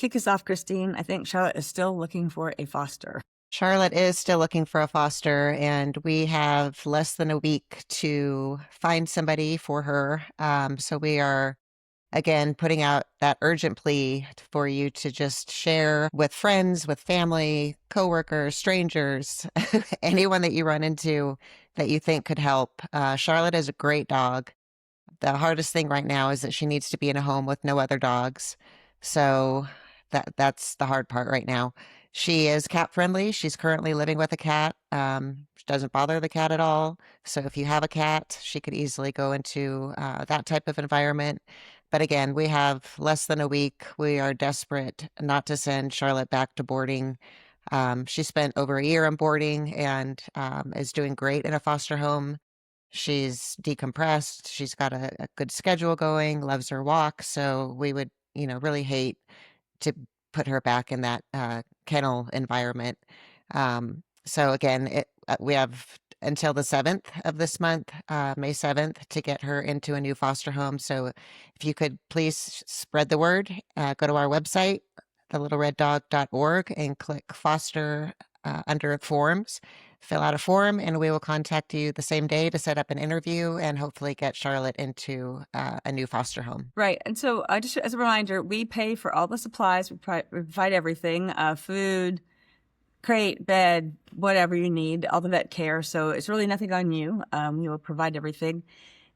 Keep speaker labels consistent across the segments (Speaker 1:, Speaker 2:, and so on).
Speaker 1: kick us off, Christine. I think Charlotte is still looking for a foster.
Speaker 2: Charlotte is still looking for a foster, and we have less than a week to find somebody for her. So we are, again, putting out that urgent plea for you to just share with friends, with family, coworkers, strangers, anyone that you run into that you think could help. Charlotte is a great dog. The hardest thing right now is that she needs to be in a home with no other dogs. So that's the hard part right now. She is cat friendly. She's currently living with a cat. She doesn't bother the cat at all. So if you have a cat, she could easily go into that type of environment. But again, we have less than a week. We are desperate not to send Charlotte back to boarding. She spent over a year on boarding and is doing great in a foster home. She's decompressed. She's got a good schedule going, loves her walk. So we would, really hate to put her back in that kennel environment. So again, we have until the 7th of this month, May 7th, to get her into a new foster home. So if you could please spread the word, go to our website, thelittlereddog.org, and click foster under forms. Fill out a form, and we will contact you the same day to set up an interview and hopefully get Charlotte into a new foster home.
Speaker 1: Right. And so just as a reminder, we pay for all the supplies. We provide everything, food, crate, bed, whatever you need, all the vet care. So it's really nothing on you. We will provide everything.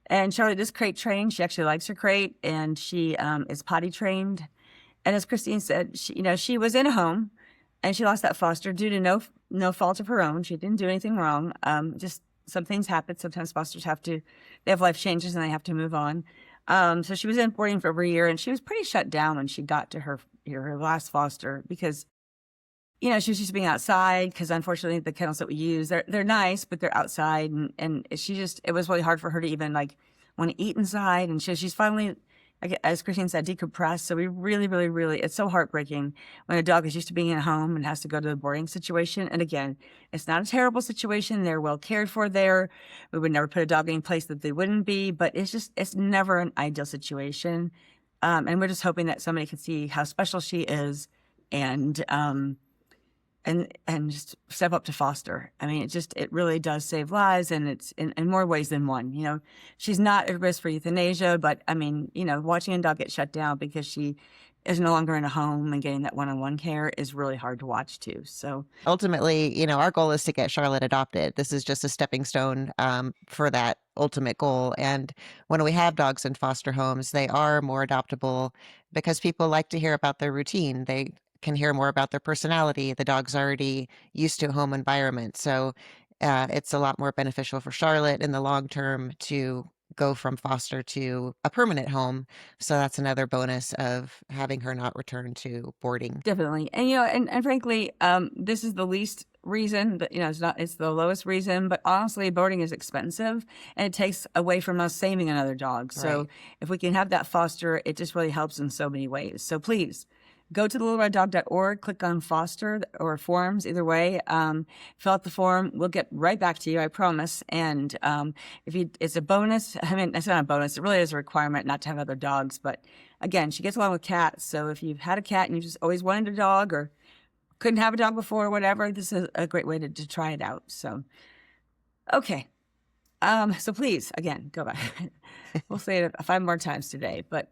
Speaker 1: And Charlotte is crate trained. She actually likes her crate, and she is potty trained. And as Christine said, she was in a home, and she lost that foster due to no fault of her own. She didn't do anything wrong. Just some things happen. Sometimes fosters they have life changes and they have to move on. So she was in boarding for over a year, and she was pretty shut down when she got to her last foster because, she was used to being outside because unfortunately the kennels that we use, they're nice, but they're outside. And it was really hard for her to even want to eat inside. And she's finally, as Christine said, decompressed. So we really, really, really, it's so heartbreaking when a dog is used to being in a home and has to go to the boarding situation. And again, it's not a terrible situation. They're well cared for there. We would never put a dog in a place that they wouldn't be, but it's never an ideal situation. And we're just hoping that somebody can see how special she is and just step up to foster. I mean, it really does save lives, and it's in more ways than one. She's not at risk for euthanasia, but I mean, watching a dog get shut down because she is no longer in a home and getting that one-on-one care is really hard to watch too. So
Speaker 2: ultimately, our goal is to get Charlotte adopted. This is just a stepping stone for that ultimate goal. And when we have dogs in foster homes, they are more adoptable because people like to hear about their routine. They can hear more about their personality. The dog's already used to a home environment. So it's a lot more beneficial for Charlotte in the long term to go from foster to a permanent home. So that's another bonus of having her not return to boarding.
Speaker 1: definitely. And and frankly, this is the least reason that, it's the lowest reason, but honestly, boarding is expensive and it takes away from us saving another dog. So
Speaker 2: Right.
Speaker 1: if we can have that foster, it just really helps in so many ways. So please go to thelittlereddog.org, click on foster or forms, either way. Fill out the form. We'll get right back to you, I promise. And it's a bonus. I mean, it's not a bonus. It really is a requirement not to have other dogs. But again, she gets along with cats. So if you've had a cat and you just always wanted a dog or couldn't have a dog before or whatever, this is a great way to try it out. So, okay. So please, again, go back. We'll say it 5 more times today, but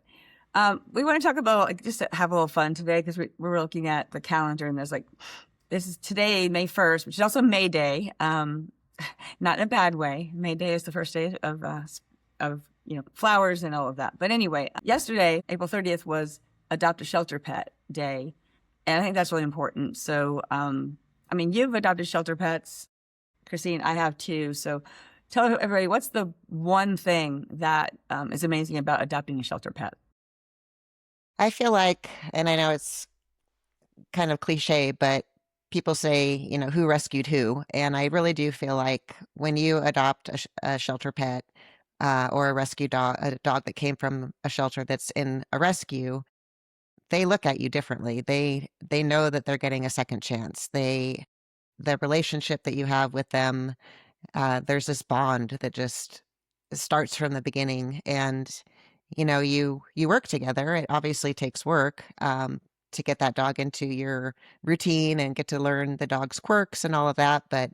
Speaker 1: we want to talk about just to have a little fun today because we're looking at the calendar and this is today, May 1st, which is also May Day. Not in a bad way. May Day is the first day of flowers and all of that. But anyway, yesterday, April 30th, was Adopt a Shelter Pet Day, and I think that's really important. So, you've adopted shelter pets, Christine. I have too. So, tell everybody what's the one thing that is amazing about adopting a shelter pet.
Speaker 2: I feel like, and I know it's kind of cliche, but people say, who rescued who? And I really do feel like when you adopt a shelter pet or a rescue dog, a dog that came from a shelter that's in a rescue, they look at you differently. They know that they're getting a second chance. The relationship that you have with them, there's this bond that just starts from the beginning, and you work together. It obviously takes work, to get that dog into your routine and get to learn the dog's quirks and all of that. But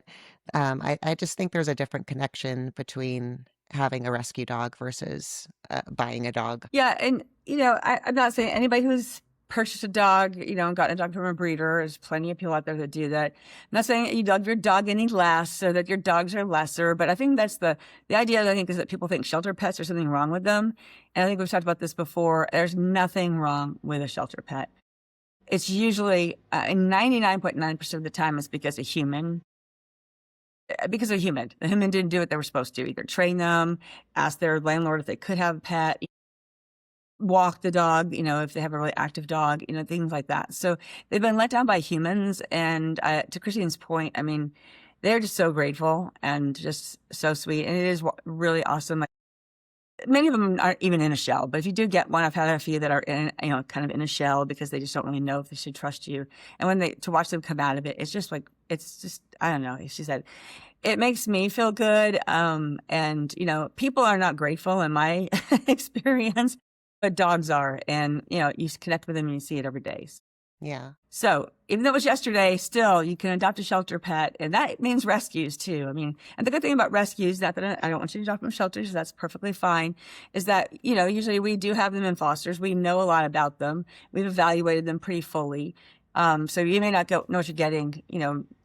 Speaker 2: I just think there's a different connection between having a rescue dog versus buying a dog.
Speaker 1: Yeah, and I'm not saying anybody who's purchased a dog, and gotten a dog from a breeder. There's plenty of people out there that do that. I'm not saying that you love your dog any less or that your dogs are lesser, but I think that's the idea. I think is that people think shelter pets, there's something wrong with them, and I think we've talked about this before. There's nothing wrong with a shelter pet. It's usually 99.9% of the time it's because a human. Because a human. The human didn't do what they were supposed to. Either train them, ask their landlord if they could have a pet, walk the dog, if they have a really active dog, things like that. So they've been let down by humans. And to Christine's point, I mean, they're just so grateful and just so sweet. And it is really awesome. Many of them aren't even in a shell, but if you do get one, I've had a few that are in, kind of in a shell because they just don't really know if they should trust you. And when to watch them come out of it, it's just I don't know. She said, it makes me feel good. And people are not grateful in my experience, but dogs are. And, you connect with them and you see it every day.
Speaker 2: Yeah.
Speaker 1: So even though it was yesterday, still you can adopt a shelter pet, and that means rescues too. I mean, and the good thing about rescues, not that I don't want you to adopt from shelters, that's perfectly fine, is that, usually we do have them in fosters. We know a lot about them. We've evaluated them pretty fully. So you may not know what you're getting,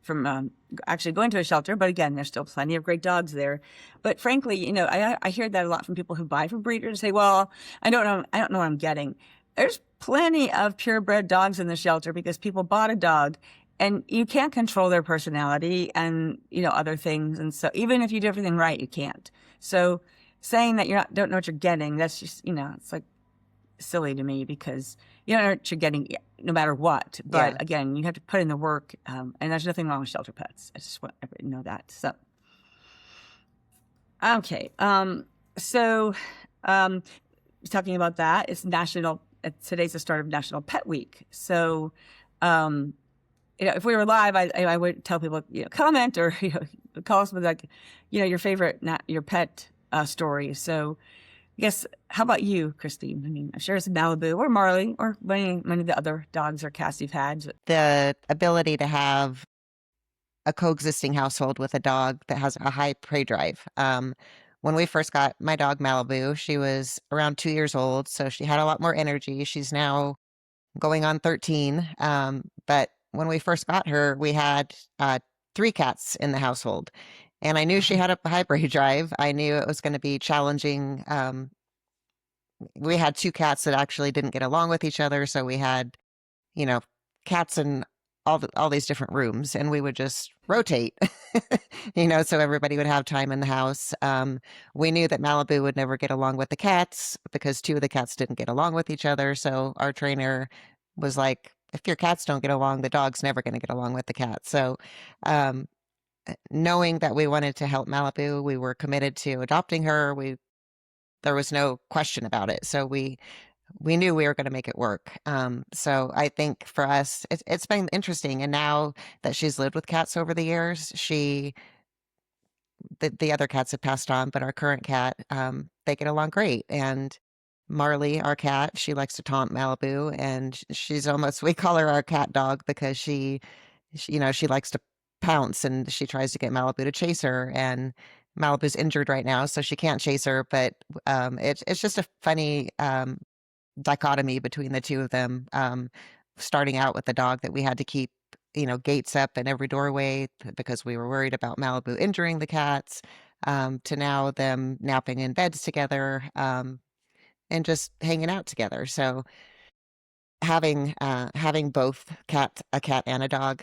Speaker 1: from actually going to a shelter, but again, there's still plenty of great dogs there. But frankly, I hear that a lot from people who buy from breeders, say, well, I don't know what I'm getting. There's plenty of purebred dogs in the shelter because people bought a dog and you can't control their personality and, other things. And so even if you do everything right, you can't. So saying that don't know what you're getting, that's just, it's like silly to me because you don't know what you're getting no matter what. But again, you have to put in the work, and there's nothing wrong with shelter pets. I just want everybody to know that. So, okay. Talking about that, today's the start of National Pet Week. So, if we were live, I would tell people, comment or call us with your favorite your pet story. So, I guess, how about you, Christine? I mean, I'm sure it's Malibu or Marley or many of the other dogs or cats you've had.
Speaker 2: The ability to have a coexisting household with a dog that has a high prey drive. When we first got my dog Malibu, she was around 2 years old, so she had a lot more energy. She's now going on 13. But when we first got her, we had 3 cats in the household. And I knew she had a high prey drive. I knew it was going to be challenging. We had 2 cats that actually didn't get along with each other. So we had, cats in all these different rooms, and we would just rotate, so everybody would have time in the house. We knew that Malibu would never get along with the cats because 2 of the cats didn't get along with each other. So our trainer was like, if your cats don't get along, the dog's never going to get along with the cat. So, knowing that we wanted to help Malibu, we were committed to adopting her. There was no question about it. So we knew we were going to make it work. So I think for us, it's been interesting. And now that she's lived with cats over the years, the other cats have passed on, but our current cat, they get along great. And Marley, our cat, she likes to taunt Malibu, and she's we call her our cat dog because she likes to pounce, and she tries to get Malibu to chase her. And Malibu's injured right now, so she can't chase her. But it's just a funny dichotomy between the 2 of them. Starting out with the dog that we had to keep, gates up in every doorway because we were worried about Malibu injuring the cats, to now them napping in beds together, and just hanging out together. So having both a cat and a dog,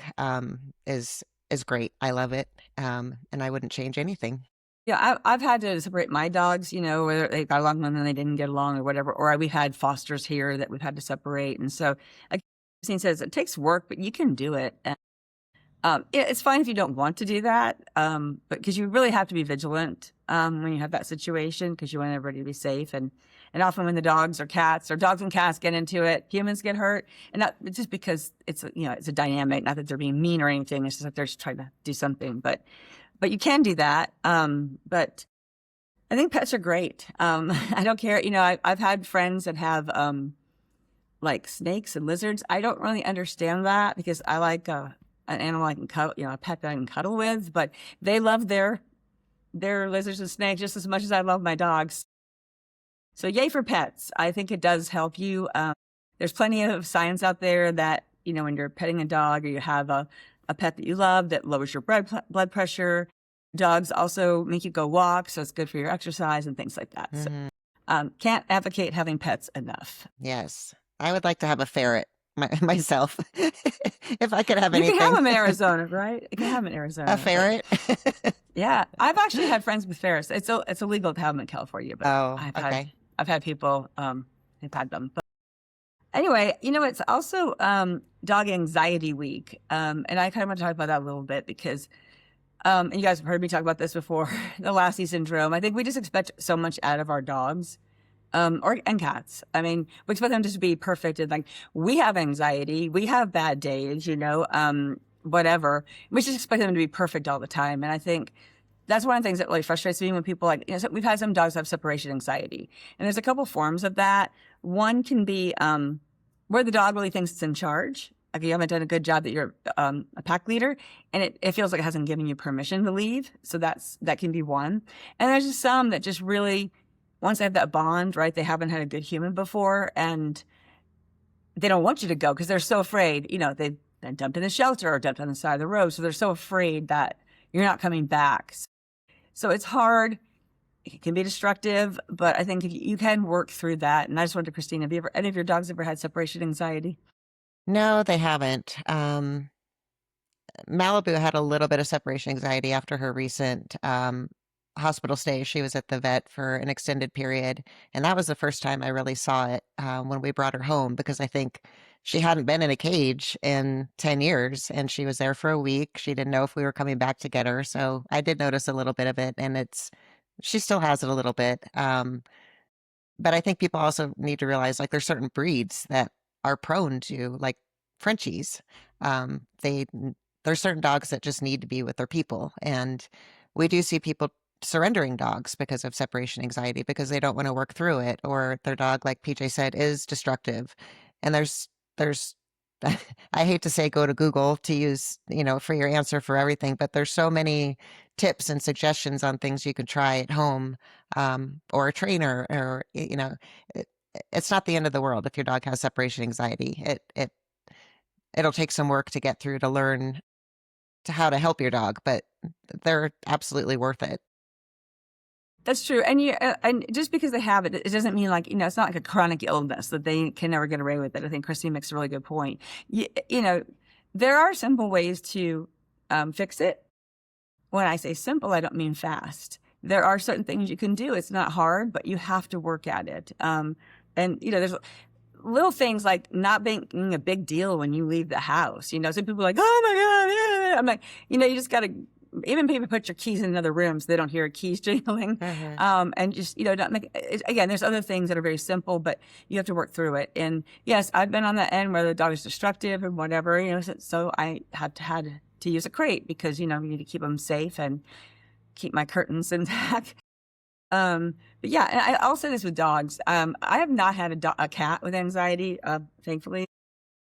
Speaker 2: is great. I love it. And I wouldn't change anything.
Speaker 1: Yeah, I've had to separate my dogs, whether they got along and then they didn't get along or whatever, or we've had fosters here that we've had to separate. And so, like Christine says, it takes work, but you can do it. And, it's fine if you don't want to do that, but because you really have to be vigilant when you have that situation because you want everybody to be safe. And often when the dogs and cats get into it, humans get hurt, and not just because it's a dynamic, not that they're being mean or anything. It's just that they're just trying to do something, but you can do that. But I think pets are great. I don't care. I've had friends that have like snakes and lizards. I don't really understand that because I like an animal I can cuddle, a pet that I can cuddle with. But they love their lizards and snakes just as much as I love my dogs. So yay for pets. I think it does help you. There's plenty of science out there that, when you're petting a dog or you have a pet that you love that lowers your blood pressure. Dogs also make you go walk, so it's good for your exercise and things like that. So
Speaker 2: Hmm.
Speaker 1: can't advocate having pets enough.
Speaker 2: Yes. I would like to have a ferret myself if I could have
Speaker 1: You can have
Speaker 2: anything.
Speaker 1: them in Arizona, right? You can have them in
Speaker 2: A
Speaker 1: Arizona, but
Speaker 2: ferret?
Speaker 1: yeah, I've actually had friends with ferrets. It's illegal to have them in California, but
Speaker 2: Oh, okay.
Speaker 1: I've had people who've had them. But anyway, it's also Dog Anxiety Week, and I kind of want to talk about that a little bit because and you guys have heard me talk about this before, the Lassie syndrome. I think we just expect so much out of our dogs. And cats. I mean, we expect them just to be perfect. And like, we have anxiety, we have bad days, whatever. We just expect them to be perfect all the time. And I think that's one of the things that really frustrates me when people so we've had some dogs have separation anxiety. And there's a couple forms of that. One can be where the dog really thinks it's in charge. Like you haven't done a good job that you're a pack leader, and it feels like it hasn't given you permission to leave. So that can be one. And there's just some that just really, once they have that bond, right, they haven't had a good human before, and they don't want you to go because they're so afraid. They've been dumped in a shelter or dumped on the side of the road, so they're so afraid that you're not coming back. So it's hard. It can be destructive, but I think you can work through that. And I just wondered, Christine, have any of your dogs ever had separation anxiety?
Speaker 2: No, they haven't. Malibu had a little bit of separation anxiety after her recent hospital stay. She was at the vet for an extended period, and that was the first time I really saw it when we brought her home because I think she hadn't been in a cage in 10 years, and she was there for a week. She didn't know if we were coming back to get her, so I did notice a little bit of it, and she still has it a little bit. But I think people also need to realize like there's certain breeds that are prone to like Frenchies. There's certain dogs that just need to be with their people. And we do see people surrendering dogs because of separation anxiety because they don't want to work through it, or their dog, like PJ said, is destructive. And there's I hate to say go to Google to use, for your answer for everything, but there's so many tips and suggestions on things you can try at home, or a trainer, or, it, it's not the end of the world if your dog has separation anxiety. It'll take some work to get through to learn to how to help your dog, but they're absolutely worth it.
Speaker 1: That's true. And just because they have it, it doesn't mean like, it's not like a chronic illness that they can never get away with it. I think Christine makes a really good point. There are simple ways to fix it. When I say simple, I don't mean fast. There are certain things you can do. It's not hard, but you have to work at it. There's little things like not being a big deal when you leave the house. Some people are like, oh my God. Yeah. I'm like, you just got to, even people put your keys in another room so they don't hear keys jingling. And just, don't make it, again, there's other things that are very simple, but you have to work through it. And yes, I've been on the end where the dog is destructive and whatever, so I had to use a crate because, we need to keep them safe and keep my curtains intact. But yeah, and I'll say this with dogs. I have not had a cat with anxiety, thankfully.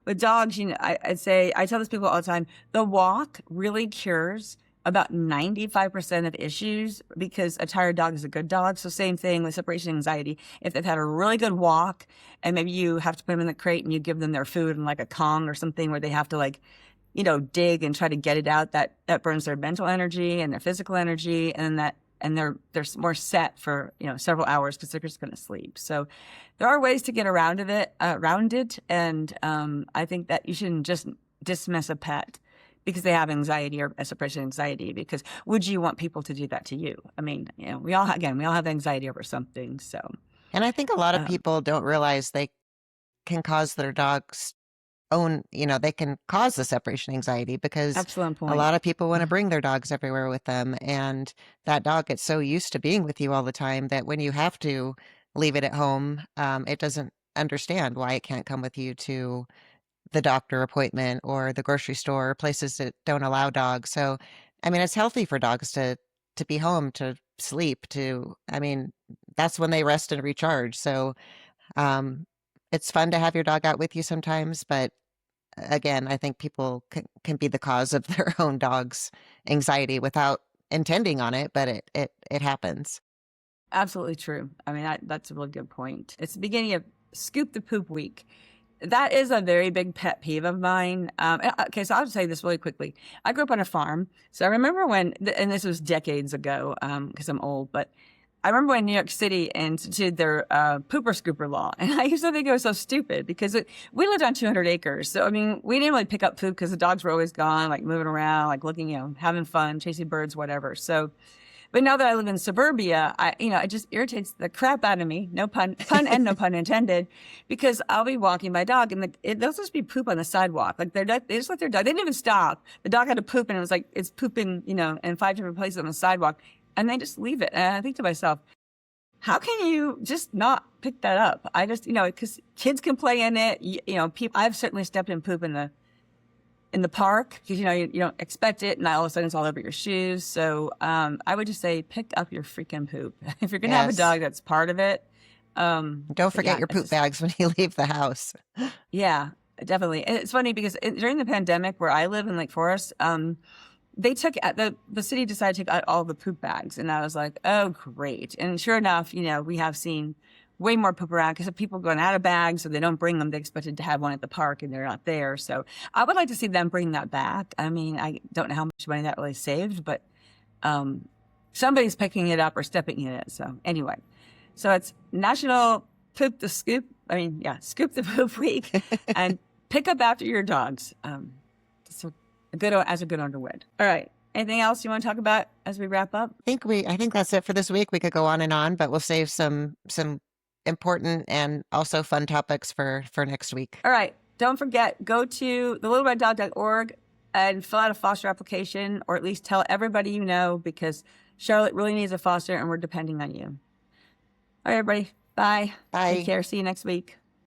Speaker 1: With dogs, I'd say, I tell this people all the time, the walk really cures about 95% of issues because a tired dog is a good dog. So same thing with separation anxiety. If they've had a really good walk and maybe you have to put them in the crate and you give them their food in like a Kong or something where they have to dig and try to get it out, that burns their mental energy and their physical energy, and they're more set for several hours because they're just going to sleep. So there are ways to get around it, and I think that you shouldn't just dismiss a pet because they have anxiety or separation anxiety. Because would you want people to do that to you? I mean, we all have anxiety over something. So,
Speaker 2: And I think a lot of
Speaker 1: um,
Speaker 2: people don't realize they can cause their dogs they can cause the separation anxiety because
Speaker 1: excellent
Speaker 2: a
Speaker 1: point.
Speaker 2: lot of people want to bring their dogs everywhere with them. And that dog gets so used to being with you all the time that when you have to leave it at home, it doesn't understand why it can't come with you to the doctor appointment or the grocery store, places that don't allow dogs. So, I mean, it's healthy for dogs to be home, to sleep, I mean, that's when they rest and recharge. So, um, it's fun to have your dog out with you sometimes, but again, I think people can be the cause of their own dog's anxiety without intending on it, but it happens.
Speaker 1: Absolutely true. I mean, that's a really good point. It's the beginning of Scoop the Poop Week. That is a very big pet peeve of mine. Okay, so I'll just say this really quickly. I grew up on a farm, so I remember when, and this was decades ago, because I'm old, but I remember when New York City instituted their pooper scooper law, and I used to think it was so stupid because we lived on 200 acres. So I mean, we didn't really pick up poop because the dogs were always gone, like moving around, like looking, having fun, chasing birds, whatever. So. But now that I live in suburbia, it just irritates the crap out of me. No pun and no pun intended, because I'll be walking my dog and there'll just be poop on the sidewalk. Like they just let their dog. They didn't even stop. The dog had to poop, and it was like it's pooping, in 5 different places on the sidewalk, and they just leave it. And I think to myself, how can you just not pick that up? I just, because kids can play in it. People. I've certainly stepped in poop in the park because you don't expect it, and all of a sudden it's all over your shoes. So I would just say pick up your freaking poop if you're gonna have a dog. That's part of it.
Speaker 2: Don't forget your poop bags when you leave the house.
Speaker 1: Yeah, definitely. And it's funny because during the pandemic, where I live in Lake Forest, they took the city decided to take out all the poop bags, and I was like, oh great. And sure enough, we have seen way more poop around because of people going out of bags, so they don't bring them. They expected to have one at the park, and they're not there. So I would like to see them bring that back. I mean, I don't know how much money that really saved, but somebody's picking it up or stepping in it. So anyway, so it's National Poop the Scoop. Scoop the Poop Week, and pick up after your dogs. So a good owner would. All right. Anything else you want to talk about as we wrap up?
Speaker 2: I think that's it for this week. We could go on and on, but we'll save some important and also fun topics for next week.
Speaker 1: All right. Don't forget, go to thelittlereddog.org and fill out a foster application, or at least tell everybody you know, because Charlotte really needs a foster and we're depending on you. All right, everybody. Bye.
Speaker 2: Bye.
Speaker 1: Take care. See you next week.